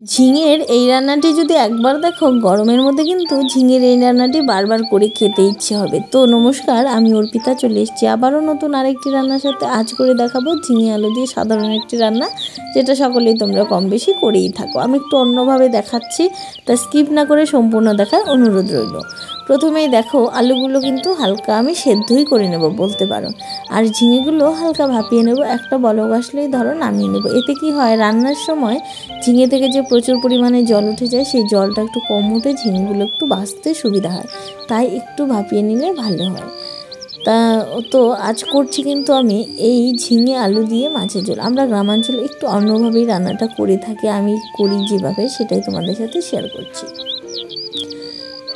ঝিঙের এই রান্নাটি যদি একবার দেখো গরমের মধ্যে কিন্তু ঝিঙের এই রান্নাটি বারবার করে খেতে ইচ্ছে হবে। তো নমস্কার, আমি অর্পিতা চলে এসেছি আবারও নতুন আরেকটি রান্নার সাথে। আজ করে দেখাবো ঝিঙে আলু দিয়ে সাধারণ একটি রান্না, যেটা সকলেই তোমরা কম বেশি করেই থাকো। আমি একটু অন্যভাবে দেখাচ্ছি, তা স্কিপ না করে সম্পূর্ণ দেখার অনুরোধ রইল। প্রথমেই দেখো আলুগুলো কিন্তু হালকা আমি সেদ্ধই করে নেব বলতে পারো, আর ঝিঙেগুলো হালকা ভাপিয়ে নেব। একটা বলক আসলেই ধরো নামিয়ে নেব। এতে কি হয়, রান্নার সময় ঝিঙে থেকে যে প্রচুর পরিমাণে জল উঠে যায়, সেই জলটা একটু কম উঠে ঝিঙেগুলো একটু ভাজতে সুবিধা হয়, তাই একটু ভাপিয়ে নিলে ভালো হয়। তো আজ করছি কিন্তু আমি এই ঝিঙে আলু দিয়ে মাছের ঝোল। আমরা গ্রামাঞ্চলে একটু অন্যভাবেই রান্নাটা করে থাকি, আমি করি যেভাবে সেটাই তোমাদের সাথে শেয়ার করছি।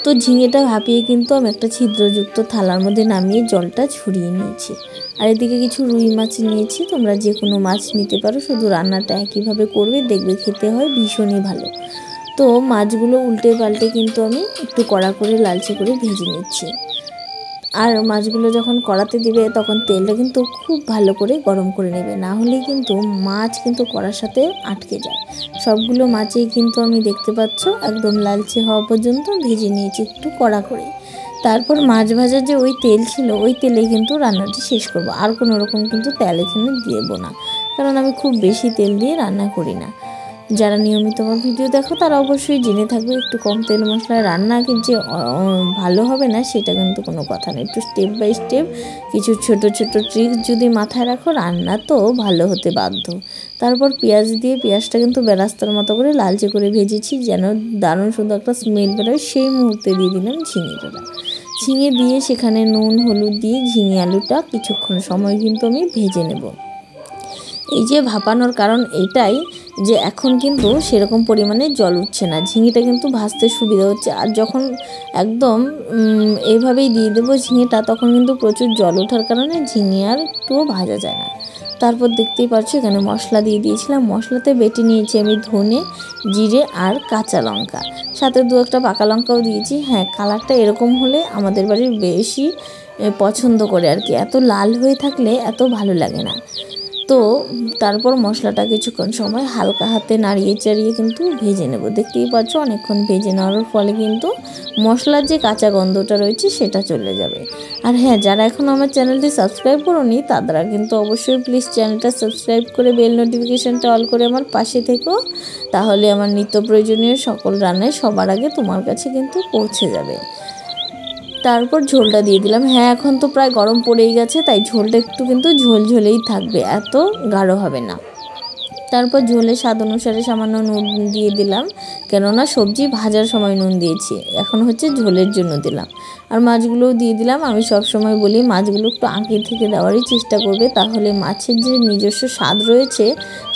তো ঝিঙেটা ভাপিয়ে কিন্তু আমি একটা ছিদ্রযুক্ত থালার মধ্যে নামিয়ে জলটা ছড়িয়ে নিয়েছি। আর এদিকে কিছু রুই মাছ নিয়েছি, তোমরা যে কোনো মাছ নিতে পারো, শুধু রান্নাটা একইভাবে করবে, দেখবে খেতে হয় ভীষণই ভালো। তো মাছগুলো উল্টে পাল্টে কিন্তু আমি একটু কড়া করে লালচে করে ভেজে নিচ্ছি। আর মাছগুলো যখন কড়াতে দিবে তখন তেলটা কিন্তু খুব ভালো করে গরম করে নেবে, না হলে কিন্তু মাছ কিন্তু কড়ার সাথে আটকে যায়। সবগুলো মাছেই কিন্তু আমি দেখতে পাচ্ছ একদম লালচে হওয়া পর্যন্ত ভেজে নিয়েছি একটু কড়া করে। তারপর মাছ ভাজার যে ওই তেল ছিল, ওই তেলে কিন্তু রান্নাটি শেষ করব। আর কোনো রকম কিন্তু তেল এখানে দেবো না, কারণ আমি খুব বেশি তেল দিয়ে রান্না করি না। যারা নিয়মিত আমার ভিডিও দেখো তারা অবশ্যই জেনে থাকবে, একটু কম তেল মশলায় রান্না যে ভালো হবে না সেটা কিন্তু কোনো কথা নেই। একটু স্টেপ বাই স্টেপ কিছু ছোট ছোট ট্রিক্স যদি মাথায় রাখো, রান্না তো ভালো হতে বাধ্য। তারপর পেঁয়াজ দিয়ে পেঁয়াজটা কিন্তু বেরাস্তার মতো করে লালচে করে ভেজেছি, যেন দারুণ সুন্দর একটা স্মেল বেরোয়। সেই মুহূর্তে দিয়ে দিলাম ঝিঙে দিয়ে সেখানে নুন হলুদ দিয়ে ঝিঙে আলুটা কিছুক্ষণ সময় কিন্তু আমি ভেজে নেব। এই যে ভাপানোর কারণ এটাই যে এখন কিন্তু সেরকম পরিমাণে জল উঠছে না, ঝিঙেটা কিন্তু ভাজতে সুবিধা হচ্ছে। আর যখন একদম এইভাবেই দিয়ে দেবো ঝিঙেটা, তখন কিন্তু প্রচুর জল ওঠার কারণে ঝিঙে আর একটুও ভাজা যায় না। তারপর দেখতেই পাচ্ছ এখানে মশলা দিয়ে দিয়েছিলাম। মশলাতে বেটে নিয়েছি আমি ধনে, জিরে আর কাঁচা লঙ্কা, সাথে দু একটা পাকা লঙ্কাও দিয়েছি। হ্যাঁ, কালারটা এরকম হলে আমাদের বাড়ির বেশি পছন্দ করে আর কি, এত লাল হয়ে থাকলে এত ভালো লাগে না। তো তারপর মশলাটা কিছুক্ষণ সময় হালকা হাতে নাড়িয়ে চাড়িয়ে কিন্তু ভেজে নেব। দেখতেই পাচ্ছ অনেকক্ষণ ভেজে নেওয়ার ফলে কিন্তু মশলার যে কাঁচা গন্ধটা রয়েছে সেটা চলে যাবে। আর হ্যাঁ, যারা এখন আমার চ্যানেলটি সাবস্ক্রাইব করোনি তারা কিন্তু অবশ্যই প্লিজ চ্যানেলটা সাবস্ক্রাইব করে বেল নোটিফিকেশানটা অল করে আমার পাশে থেকো, তাহলে আমার নিত্য প্রয়োজনীয় সকল রান্নায় সবার আগে তোমার কাছে কিন্তু পৌঁছে যাবে। তারপর ঝোলটা দিয়ে দিলাম। হ্যাঁ, এখন তো প্রায় গরম পড়েই গেছে, তাই ঝোলটা একটু কিন্তু ঝোলঝোলেই থাকবে, এত গাঢ় হবে না। তারপর ঝোলে স্বাদ অনুসারে সামান্য নুন দিয়ে দিলাম, কেননা সবজি ভাজার সময় নুন দিয়েছি, এখন হচ্ছে ঝোলের জন্য দিলাম। আর মাছগুলোও দিয়ে দিলাম। আমি সব সময় বলি মাছগুলো একটু আগে থেকে দেওয়ারই চেষ্টা করবে, তাহলে মাছের যে নিজস্ব স্বাদ রয়েছে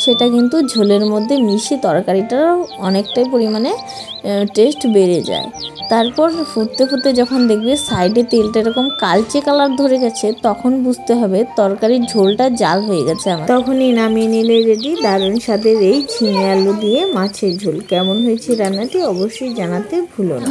সেটা কিন্তু ঝোলের মধ্যে মিশে তরকারিটার অনেকটাই পরিমাণে টেস্ট বেড়ে যায়। তারপর ফুটতে ফুটতে যখন দেখবে সাইডে তেলটা এরকম কালচে কালার ধরে গেছে, তখন বুঝতে হবে তরকারির ঝোলটা জাল হয়ে গেছে আমার। তখনই নামিয়ে নিলে রেডি দারুণ স্বাদের এই ঝিঙে আলু দিয়ে মাছের ঝোল। কেমন হয়েছে রান্নাটি অবশ্যই জানাতে ভুলো না।